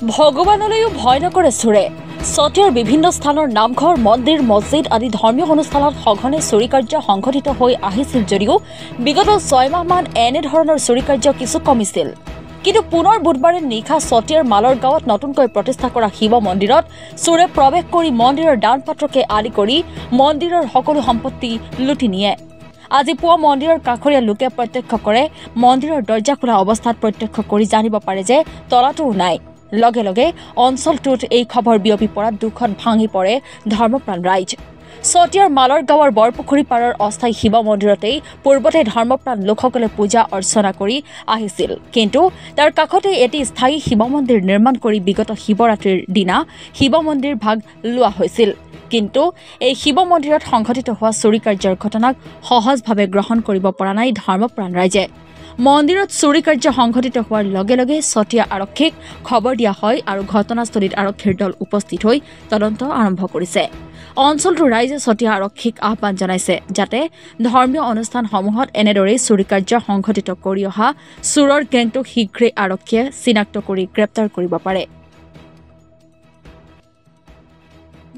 ভগৱানলৈও ভয় নকৰে চোৰে। চতিয়াৰ বিভিন্ন স্থানৰ নামঘৰ, মন্দিৰ, মছজিদ আদি ধৰ্মীয় অনুষ্ঠানত সঘনে চুৰি কাৰ্য সংঘটিত হৈ আহিছিল যদিও বিগত 6 মাহমান এনেধৰণৰ চুৰি কাৰ্য কিছু কমিছিল। কিন্তু পুনৰ বুধবাৰে নিশা চতিয়াৰ মালৰ গাঁৱত নতুনকৈ প্ৰতিষ্ঠা কৰা শিৱ মন্দিৰত চোৰে প্ৰৱেশ কৰি মন্দিৰৰ দান পাত্ৰকে আদি কৰি মন্দিৰৰ সকলো সম্পত্তি লুটি নিয়ে। আজি পুৱা মন্দিৰৰ কাষৰীয়া লোকে প্ৰত্যক্ষ কৰে। মন্দিৰৰ দৰ্জা খোলা অৱস্থাত প্ৰত্যক্ষ কৰি জানিব পাৰে যে তলাটোও নাই। লগে লগে অঞ্চলটোত এই খবৰ বিয়পি পৰাত দুখত ভাঙি পৰে ধৰ্মপ্ৰাণ ৰাইজ। চতিয়াৰ মালৰ গাঁৱৰ বৰপুখুৰী পাৰৰ অস্থায়ী শিৱ মন্দিৰতেই পূৰ্বতে ধৰ্মপ্ৰাণ লোকসকলে পূজা অৰ্চনা কৰি আহিছিল। কিন্তু তাৰ কাষতে এটি স্থায়ী শিৱ মন্দিৰ নিৰ্মাণ কৰি বিগত শিৱৰাত্ৰিৰ দিনা শিৱ মন্দিৰ ভাগ লোৱা হৈছিল। কিন্তু এই শিৱ মন্দিৰত সংঘটিত হোৱা চুৰি কাৰ্যৰ ঘটনাক সহজভাৱে গ্ৰহণ কৰিব পৰা নাই ধৰ্মপ্ৰাণ ৰাইজে। মন্দিৰত চুৰি কাৰ্য সংঘটিত হোৱাৰ লগে লগে চতিয়া আৰক্ষীক খবৰ দিয়া হয় আৰু ঘটনাস্থলীত আৰক্ষীৰ দল উপস্থিত হৈ তদন্ত আৰম্ভ কৰিছে। অঞ্চলটোৰ ৰাইজে চতিয়া আৰক্ষীক আহ্বান জনাইছে যাতে ধৰ্মীয় অনুষ্ঠানসমূহত এনেদৰেই চুৰি কাৰ্য সংঘটিত কৰি অহা চোৰৰ গেংটোক শীঘ্ৰেই আৰক্ষীয়ে চিনাক্ত কৰি গ্ৰেপ্তাৰ কৰিব পাৰে।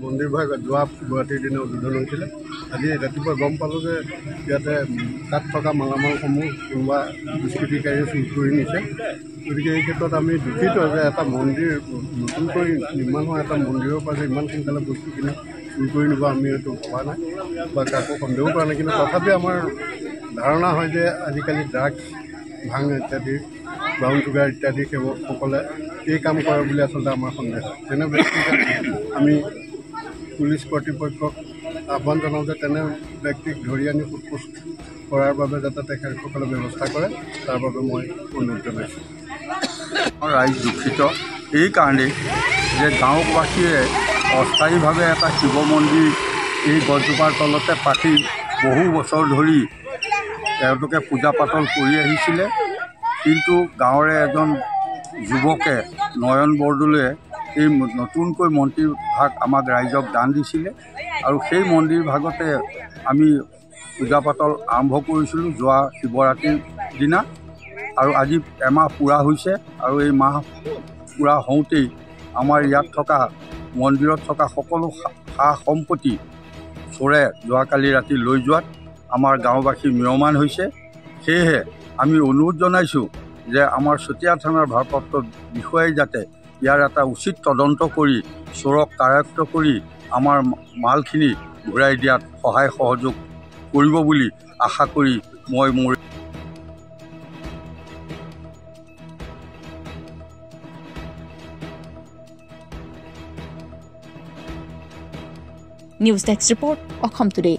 মন্দিৰ ভাগ যোৱা শিৱৰাত্ৰিৰ দিনা উদ্বোধন হৈছিলে। আজি ৰাতিপুৱা গম পালোঁ যে ইয়াতে তাত থকা মালামালসমূহ কোনোবা দুষ্কৃতিকাৰীয়ে চুৰ কৰি নিছে। গতিকে এই ক্ষেত্ৰত আমি দুখিত যে এটা মন্দিৰ নতুনকৈ নিৰ্মাণ হোৱা এটা মন্দিৰৰ পৰা যে ইমান সোনকালে বস্তুখিনি চুৰ কৰি নিব আমি এইটো ভবা নাই বা কাকো সন্দেহ কৰা নাই। কিন্তু তথাপি আমাৰ ধাৰণা হয় যে আজিকালি ড্ৰাগছ, ভাং ইত্যাদি, ব্ৰাউন চুগাৰ ইত্যাদি সেৱকসকলে এই কাম কৰে বুলি আচলতে আমাৰ সন্দেহ হয়। তেনে ব্যক্তিক আমি পুলিচ কৰ্তৃপক্ষক আহ্বান জনাওঁ যে তেনে ব্যক্তিক ধৰি আনি সোধপোছ কৰাৰ বাবে যাতে তেখেতসকলে ব্যৱস্থা কৰে তাৰ বাবে মই অনুৰোধ জনাইছোঁ। ৰাইজ দুখিত এই কাৰণেই যে গাঁওবাসীয়ে অস্থায়ীভাৱে এটা শিৱ মন্দিৰ এই গছজোপাৰ তলতে পাতি বহু বছৰ ধৰি তেওঁলোকে পূজা পাতল কৰি আহিছিলে। কিন্তু গাঁৱৰে এজন যুৱকে নয়ন বৰদলৈয়ে এই নতুনকৈ মন্দিৰ ভাগ আমাক ৰাইজক দান দিছিলে আৰু সেই মন্দিৰ ভাগতে আমি পূজা পাতল আৰম্ভ কৰিছিলোঁ যোৱা শিৱৰাত্ৰিৰ দিনা। আৰু আজি এমাহ পূৰা হৈছে আৰু এই মাহ পূৰা হওঁতেই আমাৰ ইয়াত থকা মন্দিৰত থকা সকলো সা সম্পত্তি চোৰে যোৱাকালি ৰাতি লৈ যোৱাত আমাৰ গাঁওবাসী ম্ৰিয়মান হৈছে। সেয়েহে আমি অনুৰোধ জনাইছোঁ যে আমাৰ চতিয়া থানাৰ ভাৰপ্ৰাপ্ত বিষয়াই যাতে ইয়াৰ এটা উচিত তদন্ত কৰি চোৰক কাৰায়ত্ব কৰি আমাৰ মালখিনি ঘূৰাই দিয়াত সহায় সহযোগ কৰিব বুলি আশা কৰি মই মোৰ news desk report Assam today.